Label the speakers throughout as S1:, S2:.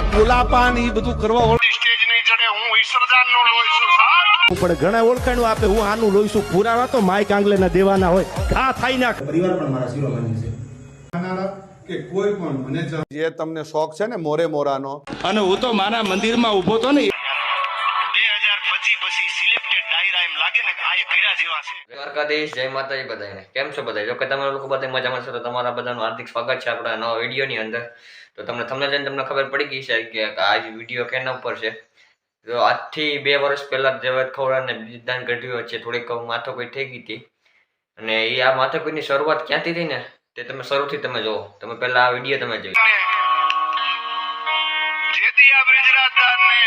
S1: આ ગુલાપાન ઈ બધું કરવા વાળું સ્ટેજ નહીં ચડે. હું ઈશ્વરદાન નો લોહી છું સાહેબ.
S2: પણ ઘણા ઓળખાણું આપે હું આનું લોહી છું. પુરાવા તો માઈક આંગલેના દેવાના હોય. ઘા થાય ના. પરિવાર પણ મારા શિરોમાની છે.
S3: કે કોઈ પણ મને
S1: જે તમને શોખ છે ને મોરે મોરાનો,
S2: અને હું તો મારા મંદિરમાં ઊભો તો ને
S1: 2025 પછી સિલેક્ટેડ ડાયરા એમ લાગે ને આ કર્યા જેવા છે.
S4: દ્વારકાધીશ, જય માતાજી બધાને. કેમ છો બધા? જો કે તમે લોકો બધા મજામાં છો તો તમારા બધાનું હાર્દિક સ્વાગત છે આપણા નવા વિડીયોની અંદર. તો તમને તમને ખબર પડી ગઈ છે કે આ વિડીયો કેના ઉપર છે. તો આજથી 2 વર્ષ પહેલા દેવેદ ખવડ અને બ્રિજરાજ ગઢવી વચ્ચે થોડીક માથાકૂટ થઈ ગઈ હતી. અને એ આ માથાકૂટની શરૂઆત ક્યાંથી થઈ ને તે તમે શરૂથી તમે જુઓ. તમે પહેલા આ વિડીયો તમે જોઈ.
S1: જેથી આ બ્રિજરાજદારને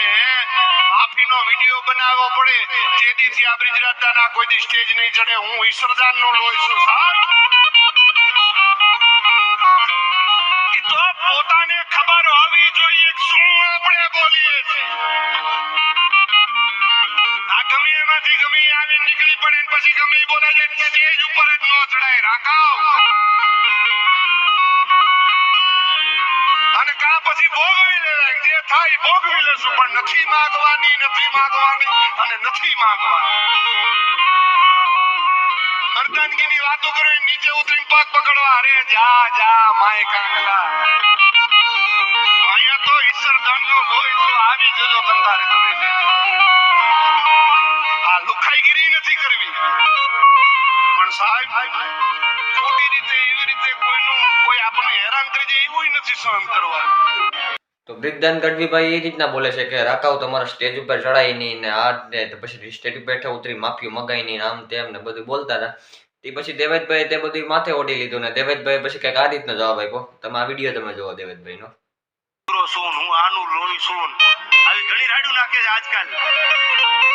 S1: માફીનો વિડીયો બનાવવો પડે, જેથી આ બ્રિજરાજદારના કોઈ દી સ્ટેજ નહીં ચડે. હું ઈશ્વરદાન નો લોહી છું સાહેબ. ઈ તો પોતાને ખબર હોવી જોઈએ કે શું આપણે બોલીએ છીએ. આ ગમે એમાંથી ગમે આવી નીકળી પડે ને પછી ગમે બોલે છે સ્ટેજ ઉપર જ નો ચડાય. રાખાવ અને કા પછી ભોગવી લેવાય. જે થાય ભોગવી લેશું, પણ નથી માંગવાની અને નથી માંગવાની. મર્દાનગીની વાતો કરો, નીચે ઉતરીને પગ પકડવા. અરે જા જા માય કાંગલા, અહીંયા તો ઈશ્વરદાન નો લોહી તો આવી જજો તમારે ગમે છે. આ લુખાઈગીરી નથી કરવી, પણ સાહેબ ખોટી રીતે એવી રીતે કોઈ આપણને હેરાન કરી જાય એવું નથી સહન કરવાનું.
S4: તો બ્રિજરાજ ગઢવીભાઈ એ રીતના બોલે છે કે રાકાવ તમારા સ્ટેજ ઉપર ચડાય નહીં ને આ ને તો પછી સ્ટેજ ઉપર બેઠા ઉતરી માફી મગાઈ નહીં આમ તેમ ને બધું બોલતા હતા. તે પછી દેવેદભાઈ તે બધું માથે ઓઢી લીધું ને દેવેદભાઈ પછી કઈક આ રીતનો જવાબ આપ્યો. તમે આ વિડીયો તમે જોવો દેવેદભાઈ નો.
S1: હું આનું લોહી છું આવી ઘણી રાડું નાખે છે આજકાલ.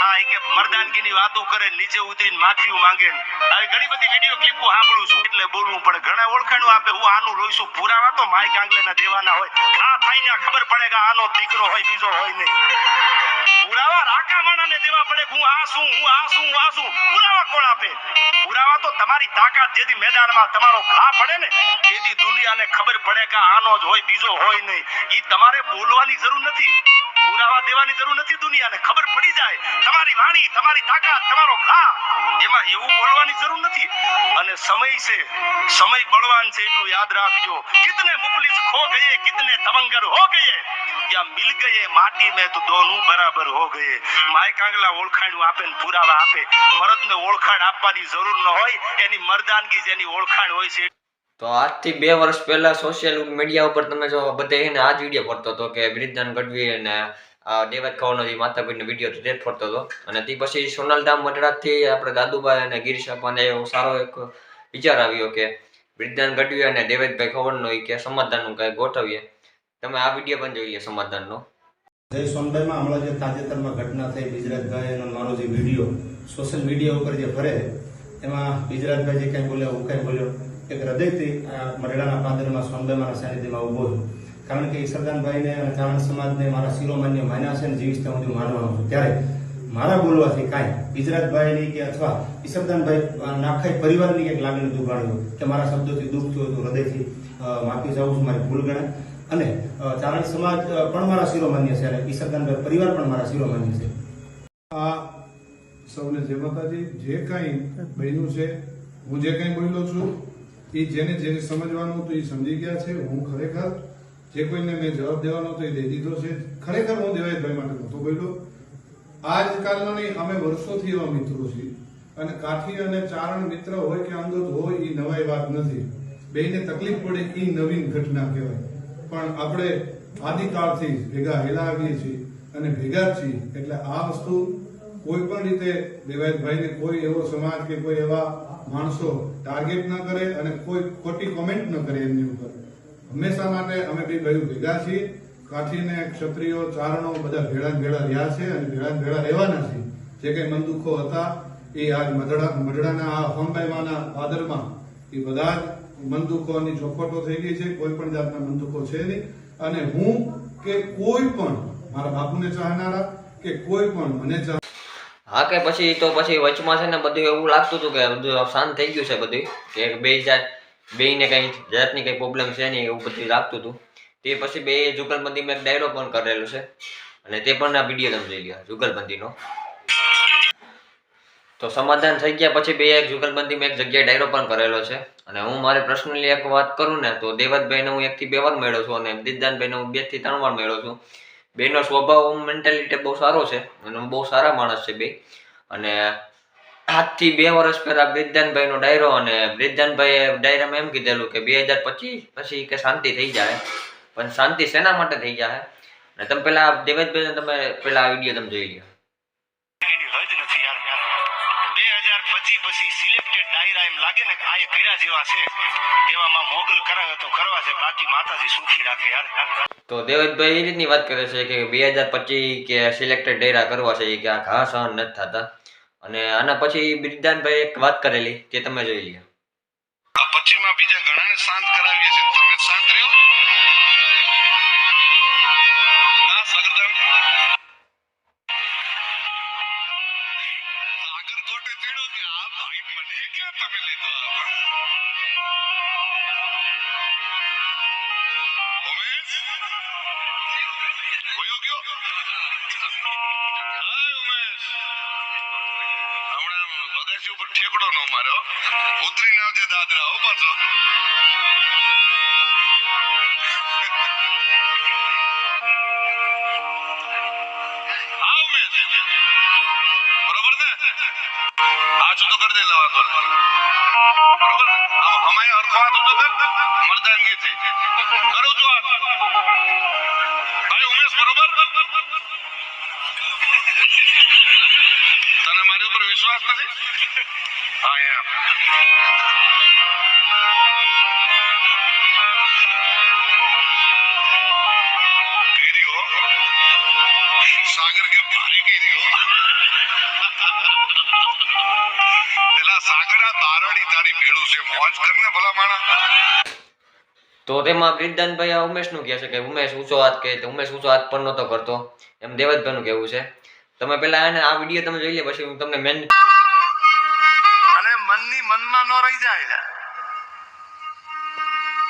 S1: હા, કે મર્દાનગીની વાતો કરે, નીચે ઉતરીને માફી માંગે. આવી ઘણી બધી વિડીયો ક્લિપો સાંભળું છું એટલે બોલવું પડે. ઘણા ઓળખાણું આપે હું આનું લોહી છું. પુરાવા તો માઈક આંગલેના દેવાના હોય. આ થાય ને ખબર પડે કે આનો દીકરો હોય બીજો હોય નહીં. પુરાવા રાકા માણાને દેવા પડે. હું આ છું. પુરાવા કોણ આપે? પુરાવા તો તમારી તાકાત જેથી મેદાનમાં તમારો ઘા પડે ને તેથી દુનિયાને ખબર પડે કે આનો જ હોય બીજો હોય નહીં. ઈ તમારે બોલવાની જરૂર નથી, પુરાવા દેવાની જરૂર નથી. દુનિયાને ખબર પડી જાય તમારી વાણી, તમારી તાકાત, તમારો ઘા. એમાં એવું બોલવાની જરૂર નથી. અને સમય છે, સમય બળવાન છે એટલું યાદ રાખજો. કિતને મુફલિસ ખો ગયે, કિતને તમંગર હો ગયે, या मिल गए माटी में तो दोनों बराबर हो गए. माय कांगला ઓળખાણું આપે ને પુરાવા આપે. મર્દને ઓળખાણ આપવાની જરૂર ન હોય, એની મર્દાનગી જેની ઓળખાણ હોય છે.
S4: તો આજથી 2 વર્ષ પહેલા સોશિયલ મીડિયા ઉપર તમે જો બધે એને આ જ વિડીયો પડતો હતો કે બ્રિજરાજ ગઢવી અને દેવેદ ખવડનો જે માથાકૂટનો વિડીયો હતો તે જ પડતો હતો. અને તે પછી સોનલધામ મઢડાથી આપણે દાદુભાઈ અને ગિરીશ અપ્પાને એવો સારો એક વિચાર આવ્યો કે બ્રિજરાજ ગઢવી અને દેવેદભાઈ ખવડનો કે સમાધાનનું કંઈ ગોઠવીએ. તમે આ વિડીયો પણ જોઈ લે સમાધાનનો.
S2: જય સોનભાઈમાં હમણાં જે તાજેતરમાં ઘટના થઈ બ્રિજરાજભાઈ અને મારો જે વિડીયો સોશિયલ મીડિયા ઉપર જે ફરે એમાં બ્રિજરાજભાઈ જે કંઈ બોલ્યો હું કંઈ બોલ્યો એક હૃદયથી મરેડાના પાદરમાં સોનભાઈમાના સાનિધ્યમાં ઊભો છું. કારણ કે ઈશ્વરદાનભાઈને અને ચારણ સમાજને મારા શિરોમાન્ય માન્યા છે અને જીવિત ત્યાં સુધી માનવાનો છું. ત્યારે મારા બોલવાથી કાંઈ બ્રિજરાજભાઈની કે અથવા ઈશ્વરદાનભાઈ આખા પરિવારની કંઈક લાગણી દુભાણી કે મારા શબ્દોથી દુઃખ થયું હતું, હૃદયથી માફી જાઉં છું, મારી ભૂલ ગણાય. અને ચારણ સમાજ પણ મારા શિરોમાન્ય છે અને ઈશ્વરદાનભાઈ પરિવાર પણ મારા શિરોમાન્ય છે.
S3: આ સૌને જય માતાજી. જે કાંઈ બન્યું છે, હું જે કાંઈ બોલ્યો છું એ જેને સમજવાનું હતું એ સમજી ગયા છે. હું ખરેખર જે કોઈને મેં જવાબ દેવાનો હતો એ દઈ દીધો છે. ખરેખર હું દેવાયતભાઈ માટે નહોતો બોલ્યો. આજકાલનો નહીં, અમે વર્ષોથી એવા મિત્રો છીએ અને કાઠી અને ચારણ મિત્ર હોય કે અંગત હોય એ નવાઈ વાત નથી. બેયને તકલીફ પડે એ નવીન ઘટના કહેવાય. પણ આપણે આદિકાળથી ભેગા હેલા આવીએ છીએ અને ભેગા જ છીએ. એટલે આ વસ્તુ કોઈ પણ રીતે દેવાયતભાઈને કોઈ એવો સમાજ કે કોઈ એવા માણસો ટાર્ગેટ ન કરે અને કોઈ ખોટી કોમેન્ટ ન કરે એમની ઉપર. હંમેશા માટે અમે બે ભાઈઓ ભેગા છીએ. કાઠીને ક્ષત્રિયો ચારણો બધા ભેળા રહ્યા છે અને ભેળા રહેવાના છે. જે કઈ મન દુઃખો હતા એ આજ મઢડાના આ સોનભાઈમાના પાદરમાં એ બધા જ મન દુઃખોની ચોખવટો થઈ ગઈ છે. કોઈ પણ જાતના મન દુઃખો છે નહીં. અને હું કે કોઈ પણ મારા બાપુને ચાહનારા કે કોઈ પણ મને
S4: હા કે પછી તો પછી વચમાં છે ને બધું એવું લાગતું હતું કે બધું શાંત થઈ ગયું છે બધું કે બેયને કઈ જાતની કઈ પ્રોબ્લેમ છે નહીં એવું બધું લાગતું હતું. તે પછી બે જુગલબંધીમાં એક ડાયરો પણ કરેલો છે અને તે પણ આ વિડીયો તમે જોઈ લ્યો જુગલબંધીનો. તો સમાધાન થઈ ગયા પછી બે એક જુગલબંધીમાં એક જગ્યાએ ડાયરો પણ કરેલો છે. અને હું મારે પર્સનલી એક વાત કરું ને તો દેવતભાઈને હું 1 થી 2 વાર મળ્યો છું અને દિદાનભાઈને હું 2 થી 3 વાર મળ્યો છું. બેનો સ્વભાવ મેન્ટાલિટી બહુ સારો છે અને બહુ સારા માણસ છે બે. અને 8 થી 2 વર્ષ પહેલા બ્રિજદાનભાઈનો ડાયરો અને બ્રિજદાનભાઈએ ડાયરામાં એમ કીધેલું કે 2025 પછી કે શાંતિ થઈ જાય. પણ શાંતિ શેના માટે થઈ જાય? અને તમે પેલા દેવેશભાઈને તમે પેલા આ વિડીયો તમે જોઈ લો.
S1: એની હદ નથી યાર. 2025 પછી સિલેક્ટેડ ડાયરા એમ લાગે ને આ એ કર્યા જેવા છે એવામાં મોગલ કરાવે તો કરવા છે, બાકી માતાજી સુખી રાખે યાર.
S4: તો દેવેશભાઈ એ રીતની વાત કરે છે કે 2025 કે સિલેક્ટેડ ડાયરા કરવા છે કે આ ઘા સહન નથી થતા. અને આના પછી બ્રિજદાનભાઈ એક વાત કરેલી તે તમે જોઈ લો.
S1: પછીમાં બીજા ઘણાને શાંત કરાવીએ છે, તમે શાંત રહ્યો. હા સગરદાવ સાગર કોટે ચડ્યો કે આ ભાઈ મને ક્યાં તમે લેતો આવો. ઉમેશ વયો ગયો. હાય ઉમેશ, હમણાં અગાસી ઉપર ઠેકડો નો માર્યો, ઉતરી ના આવજે દાદરા હો પાછો. હા ઉમેશ, બરોબર ને? હાથ તો કરી દે વાંધો નહીં. બરોબર ને? આમ હમાય હરખો હાથ તો કર મર્દાનગીથી કરું છું હાથ. ભાઈ ઉમેશ બરોબર? તને મારી ઉપર વિશ્વાસ નથી? હા એમ. સાગર કે ભારે કરી હો. પેલા સાગર આ તારડી તારી ભેળું છે, મોજ કરને ભલા માણા.
S4: તો તેમાં બ્રિજદાનભાઈ આ ઉમેશનું કહે છે કે ઉમેશ ઊંચો હાથ કહે તો ઉમેશ ઊંચો હાથ પણ નહોતો કરતો, એમ દેવતભાઈનું કહેવું છે. તમે પેલા એને આ વિડીયો તમે જોઈ લે પછી હું તમને મેન
S1: અને મનની મનમાં ન રહી જાય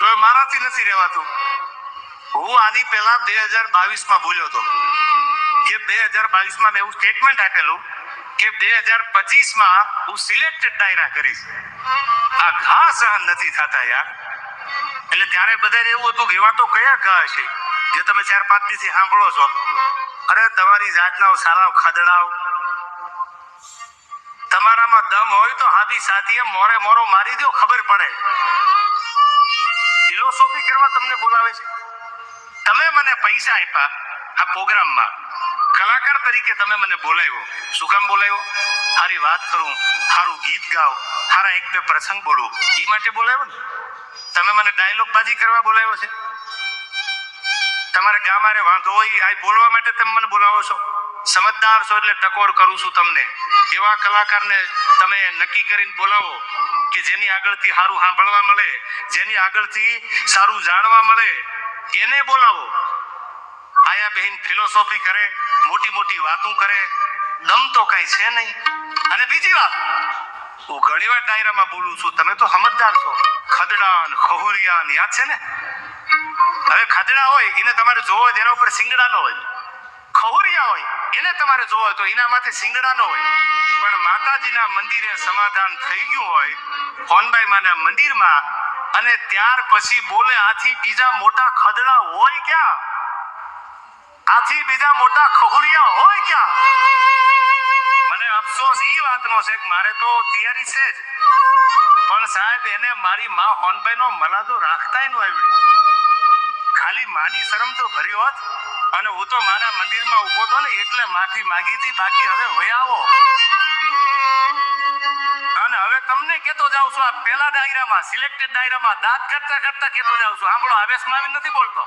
S1: તો મારાથી નથી રહેવાતું. હું આની પહેલા 2022 બોલ્યો હતો કે 2022 મેં એવું સ્ટેટમેન્ટ આપેલું કે 2025 હું સિલેક્ટેડ ડાયરા કરીશ. આ ઘા સહન નથી થતા યાર. એટલે ત્યારે બધાને એવું હતું કે એવા તો કયા ઘા છે જે તમે 4-5 દિવસથી સાંભળો છો. અરે તમારી જાતના સારા ખાદડાઓ, તમારામાં દમ હોય તો હાદી સાથીએ મોરે મોરો મારી દો, ખબર પડે. ફિલોસોફી કરવા તમને બોલાવે છે. તમે મને પૈસા આપ્યા આ પ્રોગ્રામમાં, કલાકાર તરીકે તમે મને બોલાવ્યો. શું કામ બોલાવ્યો? સારી વાત કરું, સારું ગીત ગાવ, સારા એક બે પ્રસંગ બોલું, એ માટે બોલાવ્યો ને. તમે મને ડાયલોગ બાજી કરવા બોલાવ્યો છે. તમારે ગામ આરે વાંધો હોય આ બોલવા માટે તમે મને બોલાવો છો. સમજદાર છો એટલે ટકોર કરું છું તમને. એવા કલાકારને તમે નક્કી કરીને બોલાવો કે જેની આગળથી સારું સાંભળવા મળે, જેની આગળથી સારું જાણવા મળે, એને બોલાવો. આયા બહેન ફિલોસોફી કરે, મોટી મોટી વાતો કરે, દમ તો કઈ છે નહીં. અને બીજી વાત, હું ઘણી વાર ડાયરામાં બોલું છું, તમે તો સમજદાર છો. ખદડાન ખહુરિયાન યાદ છે ને? હવે ખદડા હોય એને તમારે જોવો હોય એના ઉપર સિંગડા નો હોય, ખહુરિયા હોય એને તમારે જોવો હોય તો એના માથે સિંગડા નો હોય. પણ માતાજીના મંદિરે સમાધાન થઈ ગયું હોય હોનબાઈ માના મંદિરમાં, અને ત્યાર પછી બોલે આથી બીજા મોટા ખદડા હોય ક્યાં? આથી બીજા મોટા ખહુરિયા હોય ક્યાં? મને અફસોસ ઈ વાતનો છે કે મારે તો તૈયારી છે જ, પણ સાહેબ એને મારી માં હોનબાઈ નો મલાદો રાખતાય નો આવડ્યું. ખાલી માની શરમ તો ભર્યો હોત અને હું તો માના મંદિરમાં ઊભો હતો ને એટલે માફી માંગી હતી, બાકી હવે હોય આવો. અને હવે તમને કેતો જાઉં છું, આ પેલા ડાયરામાં સિલેક્ટેડ ડાયરામાં દાંત કરતા કરતા કેતો જાઉં છું, સાંભળો, આવેશમાં આવી નથી બોલતો.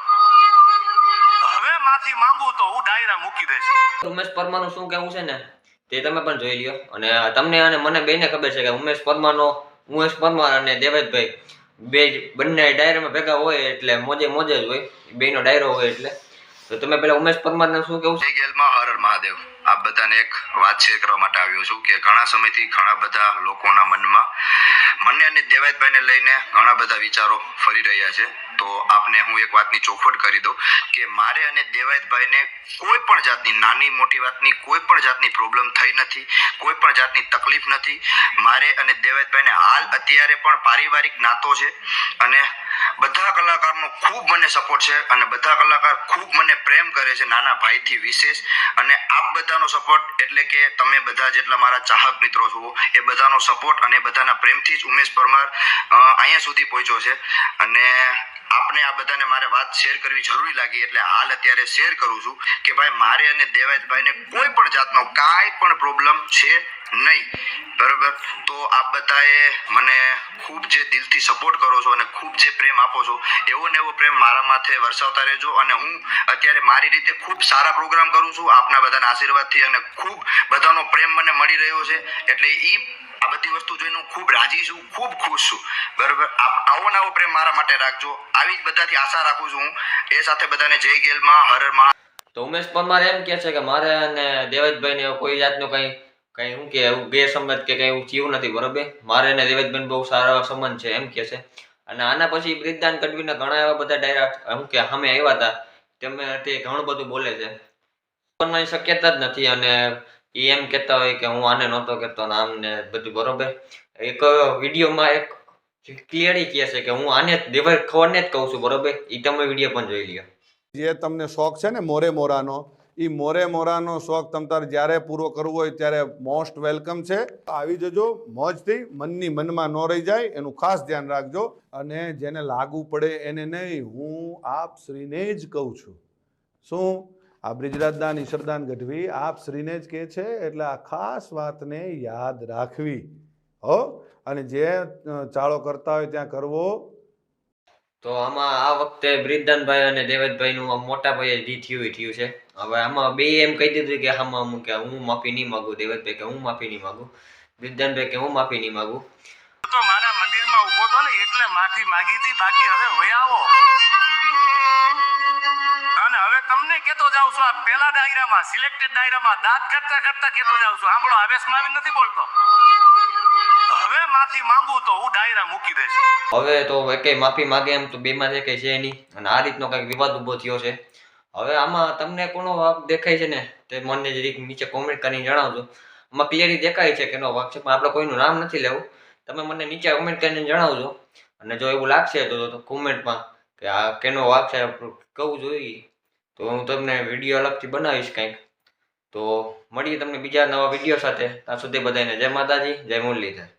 S1: હવે માફી માંગુ તો હું ડાયરા મૂકી દઈશ.
S4: ઉમેશ પરમારનું શું કહેવું છે ને તે તમે પણ જોઈ લ્યો. અને તમને અને મને બેને ખબર છે કે ઉમેશ પરમાર અને દેવેશભાઈ બંને ડાયરામાં ભેગા હોય એટલે મોજે મોજે જ હોય, બેનો ડાયરો હોય એટલે. તો તમે પેલા ઉમેશ પરમારને શું કેવું છે?
S5: જય ગેલમાં હર હર મહાદેવ. આપ બધાને એક વાત શેર કરવા માટે આવ્યો છું કે ઘણા સમયથી ઘણા બધા લોકોના મનમાં મને અને દેવાયતભાઈને લઈને ઘણા બધા વિચારો ફરી રહ્યા છે. તો આપને હું એક વાતની ચોખવટ કરી દઉં કે મારે અને દેવાયતભાઈને કોઈ પણ જાતની નાની મોટી વાતની કોઈ પણ જાતની પ્રોબ્લેમ થઈ નથી, કોઈ પણ જાતની તકલીફ નથી. મારે અને દેવાયતભાઈને હાલ અત્યારે પણ પારિવારિક નાતો છે અને બધા કલાકારનો ખૂબ મને સપોર્ટ છે અને બધા કલાકાર ખૂબ મને પ્રેમ કરે છે, નાના ભાઈથી વિશેષ. અને આપ બધાનો સપોર્ટ એટલે કે તમે બધા જેટલા મારા ચાહક મિત્રો છો એ બધાનો સપોર્ટ અને બધાના પ્રેમથી જ ઉમેશ પરમાર અહીંયા સુધી પહોંચ્યો છે. અને આપને આ બધાને મારે વાત શેર કરવી જરૂરી લાગી એટલે હાલ અત્યારે શેર કરું છું કે ભાઈ મારે અને દેવાયતભાઈને કોઈ પણ જાતનો કાંઈ પણ પ્રોબ્લેમ છે નહીં, બરોબર. તો આપ બધાએ મને ખૂબ જે દિલથી સપોર્ટ કરો છો અને ખૂબ જે પ્રેમ આપો છો એવો ને એવો પ્રેમ મારા માથે વરસાવતા રહેજો. અને હું અત્યારે મારી રીતે ખૂબ સારા પ્રોગ્રામ કરું છું આપના બધાના આશીર્વાદથી અને ખૂબ બધાનો પ્રેમ મને મળી રહ્યો છે. એટલે આ બધી વસ્તુ જોઈને હું ખૂબ રાજી છું, ખૂબ ખુશ છું, બરોબર. આવો ને આવો પ્રેમ મારા માટે રાખજો, આવી જ બધાથી આશા રાખું છું હું. એ સાથે બધાને જય ગેલમાં હર હર મહા.
S4: તો ઉમેશ પરમાર એમ કહે છે કે મારે અને દેવાયતભાઈને કોઈ જાતનું કંઈ શું કે એવું ગેરસમજ કે કંઈ એવું થયું નથી, બરોબર. મારે અને દેવાયતભાઈને બહુ સારા સંબંધ છે એમ કહે છે. અને આના પછી બ્રિજદાન ગઢવીના ઘણા એવા બધા ડાયરા શું કે સામે આવ્યા હતા, તે ઘણું બધું બોલે છે, પણ શક્યતા જ નથી. અને એ એમ કહેતા હોય કે હું આને નહોતો કહેતો ને આમ ને બધું, બરોબર. એક વિડીયોમાં એક ક્લિયરલી કહે છે કે હું આને દેવાય ખવરને જ કહું છું, બરોબર. એ તમે વિડીયો પણ જોઈ લ્યો.
S6: જે તમને શોખ છે ને મોરે મોરાનો, એ મોરે મોરાનો શોખ તમ તારે જ્યારે પૂરો કરવો હોય ત્યારે મોસ્ટ વેલકમ છે. આવી જજો મોજથી, મનની મનમાં ન રહી જાય એનું ખાસ ધ્યાન રાખજો. અને જેને લાગુ પડે એને નહીં, હું આપ શ્રીને જ કહું છું. શું આ બ્રિજરાજદાન ઈશ્વરદાન ગઢવી આપ શ્રીને જ કહે છે, એટલે આ ખાસ વાતને યાદ રાખવી હો. અને જે ચાળો કરતા હોય ત્યાં કરવો.
S4: તો આમાં આ વખતે બ્રિજદાનભાઈ અને દેવતભાઈનું મોટા ભાઈએ જે થયું છે. હવે આમાં બે એમ કહી દીધું કે આમાં કે હું માફી નહીં માગું, દેવતભાઈ કે હું માફી નહીં માગું, બ્રિજદાનભાઈ કે હું માફી નહીં માગું.
S1: તો મારા મંદિરમાં ઊભો તો ને એટલે માફી માંગી હતી, બાકી હવે વયા આવો. અને હવે તમને કેતો જાઉં છું, આ પેલા દાયરામાં સિલેક્ટેડ દાયરામાં દાંત કરતા કરતા કેતો જાઉં છું, સાંભળો, આવેશમાં આવી નથી બોલતો. હવે માફી માંગુ તો હું ડાયરા મૂકી દઈશ.
S4: હવે તો એકે માફી માગે એમ તો બેમાં કંઈ છે નહીં. અને આ રીતનો કંઈક વિવાદ ઉભો થયો છે. હવે આમાં તમને કોનો વાક દેખાય છે ને તે મને જરીક નીચે કોમેન્ટ કરીને જણાવજો. આમાં ક્લિયરલી દેખાય છે કે એનો વાક છે, પણ આપણે કોઈનું નામ નથી લેવું. તમે મને નીચે કોમેન્ટ કરીને જણાવજો. અને જો એવું લાગશે તો કોમેન્ટમાં કે આ કેનો વાક છે કહું જોઈએ તો હું તમને વિડીયો અલગથી બનાવીશ કંઈક. તો મળીએ તમને બીજા નવા વિડીયો સાથે. ત્યાં સુધી બધાને જય માતાજી, જય મુરલીધર.